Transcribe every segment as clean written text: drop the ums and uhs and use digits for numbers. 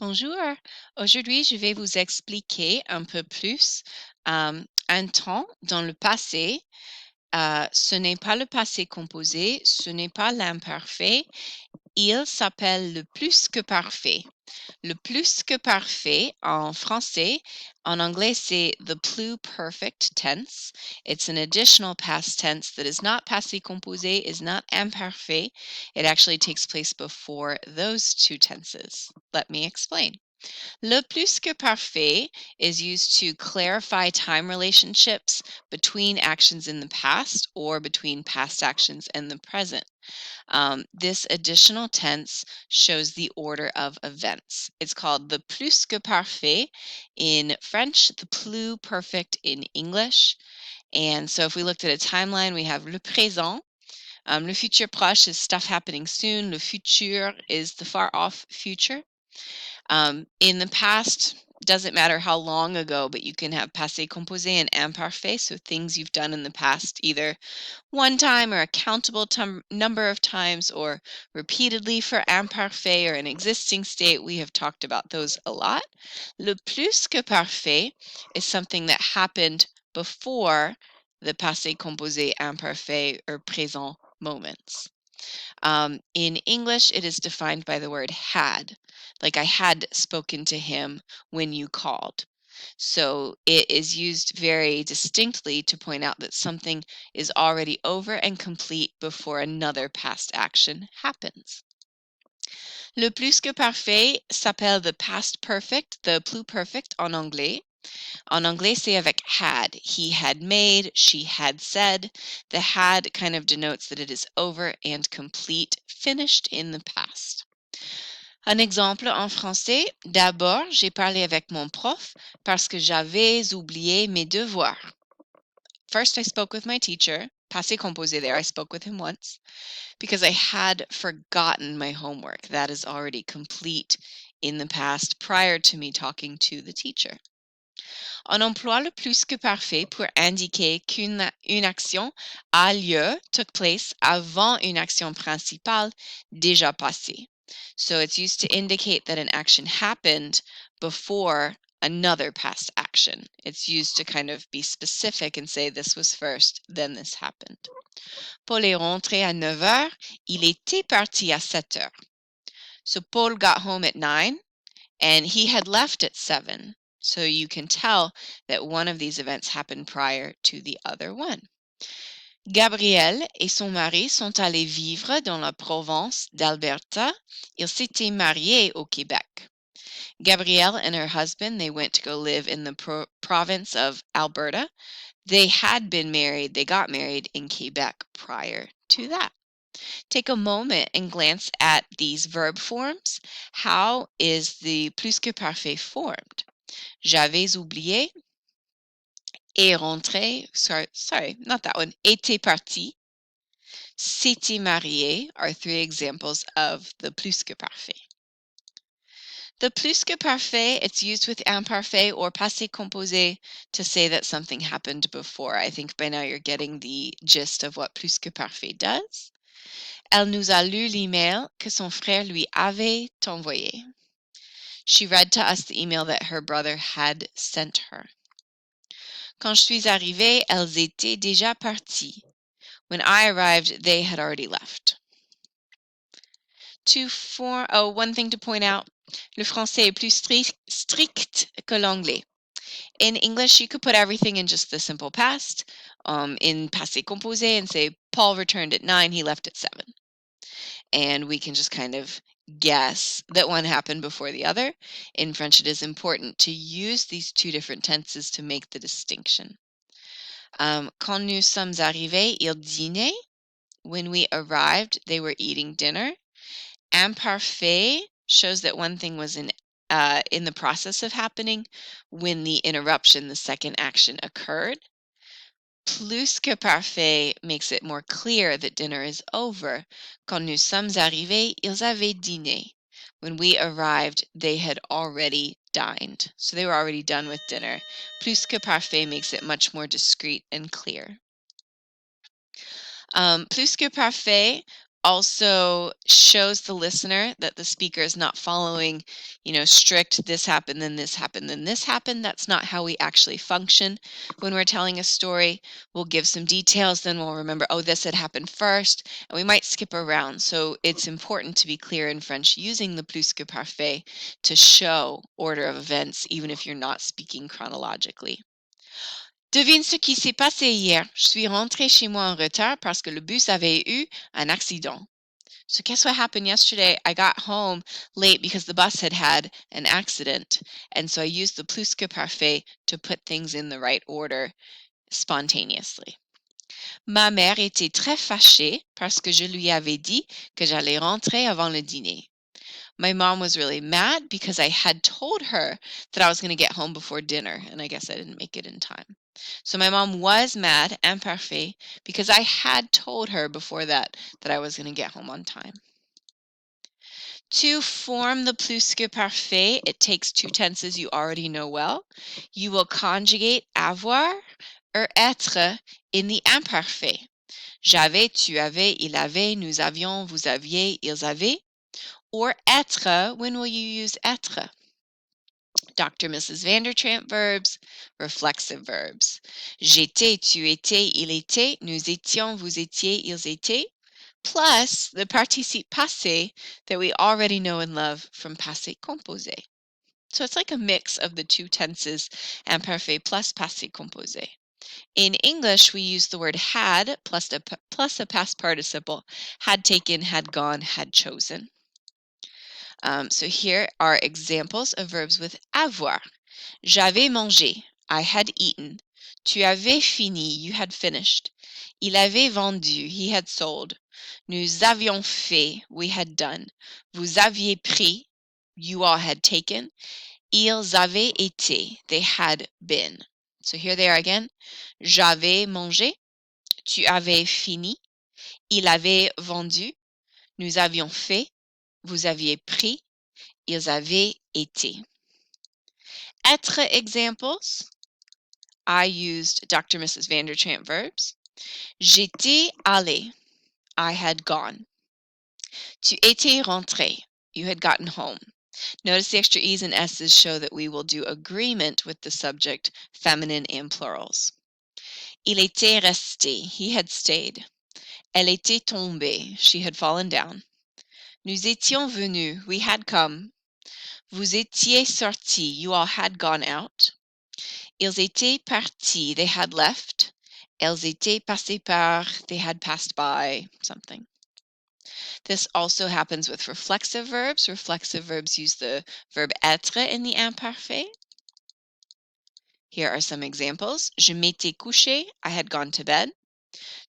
Bonjour. Aujourd'hui, je vais vous expliquer un peu plus un temps dans le passé. Ce n'est pas le passé composé, ce n'est pas l'imparfait. Il s'appelle le plus que parfait. Le plus que parfait en français, en anglais, c'est the Pluperfect tense. It's an additional past tense that is not passé composé, is not imparfait. It actually takes place before those two tenses. Let me explain. Le plus que parfait is used to clarify time relationships between actions in the past or between past actions and the present. This additional tense shows the order of events. It's called the plus que parfait in French, the pluperfect in English. And so if we looked at a timeline, we have le présent. Le futur proche is stuff happening soon. Le futur is the far off future. In the past, doesn't matter how long ago, but you can have passé composé and imparfait, so things you've done in the past, either one time or a countable number of times or repeatedly for imparfait or an existing state. We have talked about those a lot. Le plus que parfait is something that happened before the passé composé, imparfait, or présent moments. In English, it is defined by the word had, like I had spoken to him when you called. So it is used very distinctly to point out that something is already over and complete before another past action happens. Le plus que parfait s'appelle the past perfect, the pluperfect en anglais. En anglais, c'est avec had. He had made, she had said. The had kind of denotes that it is over and complete, finished in the past. Un exemple en français, d'abord, j'ai parlé avec mon prof parce que j'avais oublié mes devoirs. First, I spoke with my teacher, passé composé there, I spoke with him once, because I had forgotten my homework. That is already complete in the past prior to me talking to the teacher. On emploie le plus que parfait pour indiquer qu'une action a lieu, took place, avant une action principale déjà passée. So it's used to indicate that an action happened before another past action. It's used to kind of be specific and say this was first, then this happened. Paul est rentré à 9 heures, il était parti à 7 heures. So Paul got home at 9 and he had left at 7. So you can tell that one of these events happened prior to the other one. Gabrielle et son mari sont allés vivre dans la province d'Alberta. Ils s'étaient mariés au Québec. Gabrielle and her husband, they went to go live in the province of Alberta. They had been married, they got married in Quebec prior to that. Take a moment and glance at these verb forms. How is the plus que parfait formed? J'avais oublié, est rentré, sorry, not that one, était parti, s'était marié are three examples of the plus que parfait. The plus que parfait, it's used with imparfait or passé composé to say that something happened before. I think by now you're getting the gist of what plus que parfait does. Elle nous a lu l'email que son frère lui avait envoyé. She read to us the email that her brother had sent her. Quand je suis arrivée, elles étaient déjà parties. When I arrived, they had already left. One thing to point out, le français est plus strict que l'anglais. In English, you could put everything in just the simple past, in passé composé, and say, Paul returned at 9, he left at 7. And we can just kind of guess that one happened before the other. In French, it is important to use these two different tenses to make the distinction. Quand nous sommes arrivés, ils dînaient. When we arrived, they were eating dinner. Imparfait shows that one thing was in the process of happening when the interruption, the second action, occurred. Plus que parfait makes it more clear that dinner is over. Quand nous sommes arrivés, ils avaient dîné. When we arrived, they had already dined. So they were already done with dinner. Plus que parfait makes it much more discreet and clear. Plus que parfait also shows the listener that the speaker is not following, strict this happened, then this happened, then this happened. That's not how we actually function when we're telling a story. We'll give some details, then we'll remember, oh, this had happened first, and we might skip around. So it's important to be clear in French using the Plus-Que-Parfait to show order of events, even if you're not speaking chronologically. Devine ce qui s'est passé hier. Je suis rentrée chez moi en retard parce que le bus avait eu un accident. So guess what happened yesterday? I got home late because the bus had an accident. And so I used the Plus-Que-Parfait to put things in the right order spontaneously. Ma mère était très fâchée parce que je lui avais dit que j'allais rentrer avant le dîner. My mom was really mad because I had told her that I was going to get home before dinner, and I guess I didn't make it in time. So my mom was mad, imparfait, because I had told her before that I was going to get home on time. To form the Plus-Que-Parfait, it takes two tenses you already know well. You will conjugate avoir or être in the imparfait. J'avais, tu avais, il avait, nous avions, vous aviez, ils avaient. Or être, when will you use être? Dr. Mrs. Vandertramp verbs, reflexive verbs. J'étais, tu étais, il était, nous étions, vous étiez, ils étaient, plus the participe passé that we already know and love from passé composé. So it's like a mix of the two tenses, imparfait plus passé composé. In English, we use the word had plus a past participle, had taken, had gone, had chosen. So here are examples of verbs with avoir. J'avais mangé, I had eaten. Tu avais fini, you had finished. Il avait vendu, he had sold. Nous avions fait, we had done. Vous aviez pris, you all had taken. Ils avaient été, they had been. So here they are again. J'avais mangé, tu avais fini. Il avait vendu, nous avions fait. Vous aviez pris, ils avaient été. Être examples. I used Dr. Mrs. Vandertramp verbs. J'étais allé. I had gone. Tu étais rentré. You had gotten home. Notice the extra E's and S's show that we will do agreement with the subject, feminine and plurals. Il était resté. He had stayed. Elle était tombée. She had fallen down. Nous étions venus. We had come. Vous étiez sortis. You all had gone out. Ils étaient partis. They had left. Elles étaient passées par. They had passed by something. This also happens with reflexive verbs. Reflexive verbs use the verb être in the imparfait. Here are some examples. Je m'étais couché. I had gone to bed.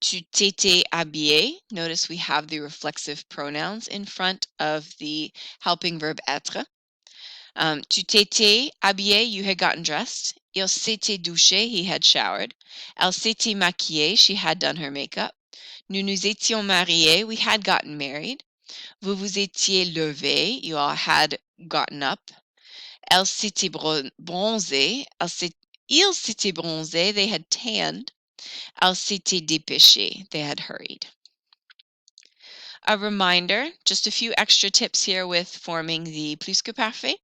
Tu t'étais habillé. Notice we have the reflexive pronouns in front of the helping verb être. Tu t'étais habillé, you had gotten dressed. Il s'était douché, he had showered. Elle s'était maquillée, she had done her makeup. Nous nous étions mariés, we had gotten married. Vous vous étiez levé, you all had gotten up. Elle s'était bronzée, ils s'étaient bronzés, they had tanned. Elle s'était dépêchée, they had hurried. A reminder, just a few extra tips here with forming the Plus-Que-Parfait.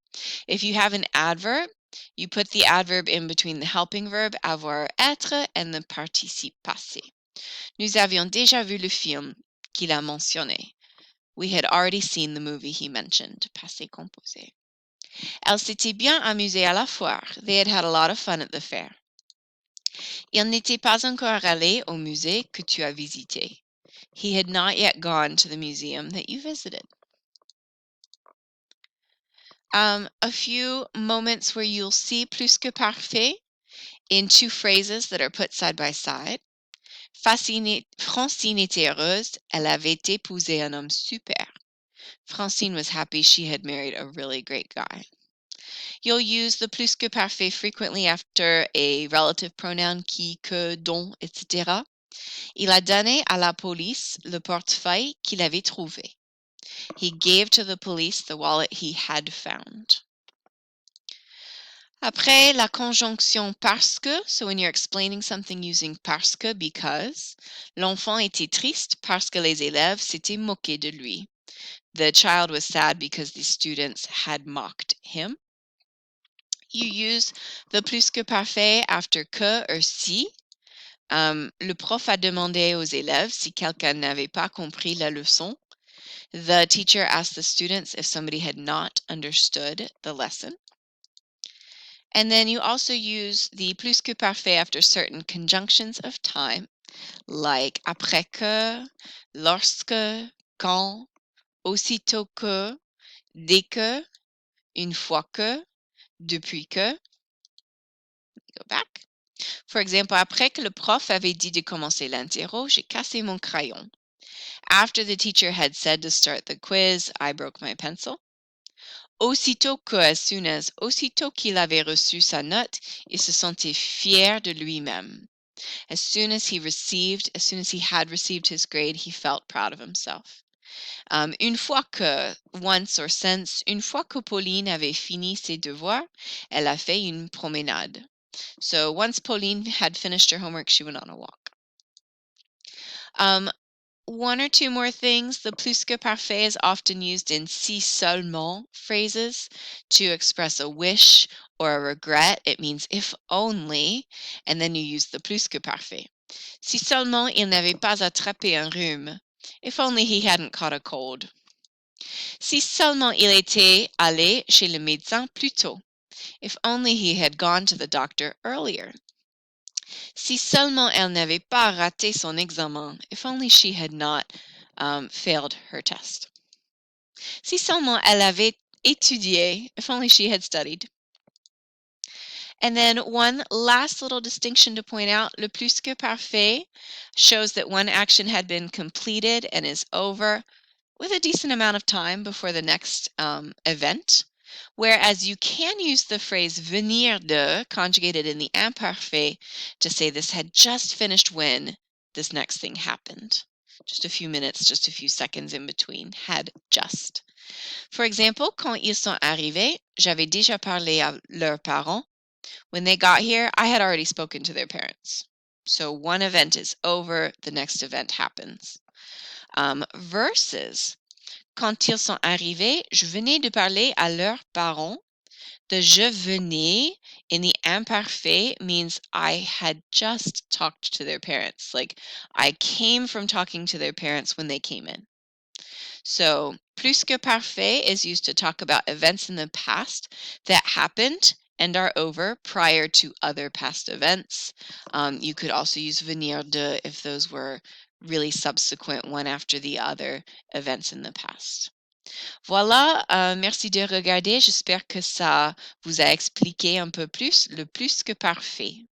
If you have an adverb, you put the adverb in between the helping verb avoir, être, and the participe passé. Nous avions déjà vu le film qu'il a mentionné. We had already seen the movie he mentioned, passé composé. Elle s'était bien amusée à la foire. They had had a lot of fun at the fair. Il n'était pas encore allé au musée que tu as visité. He had not yet gone to the museum that you visited. A few moments where you'll see Plus-Que-Parfait in two phrases that are put side by side. Francine était heureuse, elle avait épousé un homme super. Francine was happy she had married a really great guy. You'll use the Plus-Que-Parfait frequently after a relative pronoun qui, que, dont, etc. Il a donné à la police le portefeuille qu'il avait trouvé. He gave to the police the wallet he had found. Après, la conjonction parce que, so when you're explaining something using parce que, because, l'enfant était triste parce que les élèves s'étaient moqués de lui. The child was sad because the students had mocked him. You use the plus que parfait after que or si. Le prof a demandé aux élèves si quelqu'un n'avait pas compris la leçon. The teacher asked the students if somebody had not understood the lesson. And then you also use the plus que parfait after certain conjunctions of time, like après que, lorsque, quand, aussitôt que, dès que, une fois que, depuis que. Go back. For example, après que le prof avait dit de commencer l'interro, j'ai cassé mon crayon. After the teacher had said to start the quiz, I broke my pencil. Aussitôt que, as soon as, aussitôt qu'il avait reçu sa note, il se sentait fier de lui-même. As soon as he had received his grade, he felt proud of himself. Une fois que, once or since, une fois que Pauline avait fini ses devoirs, elle a fait une promenade. So once Pauline had finished her homework, she went on a walk. One or two more things. The Plus-Que-Parfait is often used in si seulement phrases to express a wish or a regret. It means if only, and then you use the Plus-Que-Parfait. Si seulement il n'avait pas attrapé un rhume. If only he hadn't caught a cold. Si seulement il était allé chez le médecin plus tôt. If only he had gone to the doctor earlier. Si seulement elle n'avait pas raté son examen. If only she had not failed her test. Si seulement elle avait étudié. If only she had studied. And then one last little distinction to point out, le plus que parfait shows that one action had been completed and is over with a decent amount of time before the next event. Whereas you can use the phrase venir de, conjugated in the imparfait, to say this had just finished when this next thing happened. Just a few minutes, just a few seconds in between, had just. For example, quand ils sont arrivés, j'avais déjà parlé à leurs parents. When they got here, I had already spoken to their parents. So one event is over, the next event happens. Versus, quand ils sont arrivés, je venais de parler à leurs parents. The je venais in the imparfait means I had just talked to their parents. Like I came from talking to their parents when they came in. So, plus que parfait is used to talk about events in the past that happened and are over prior to other past events. You could also use venir de if those were really subsequent, one after the other events in the past. Voilà, merci de regarder. J'espère que ça vous a expliqué un peu plus le plus que parfait.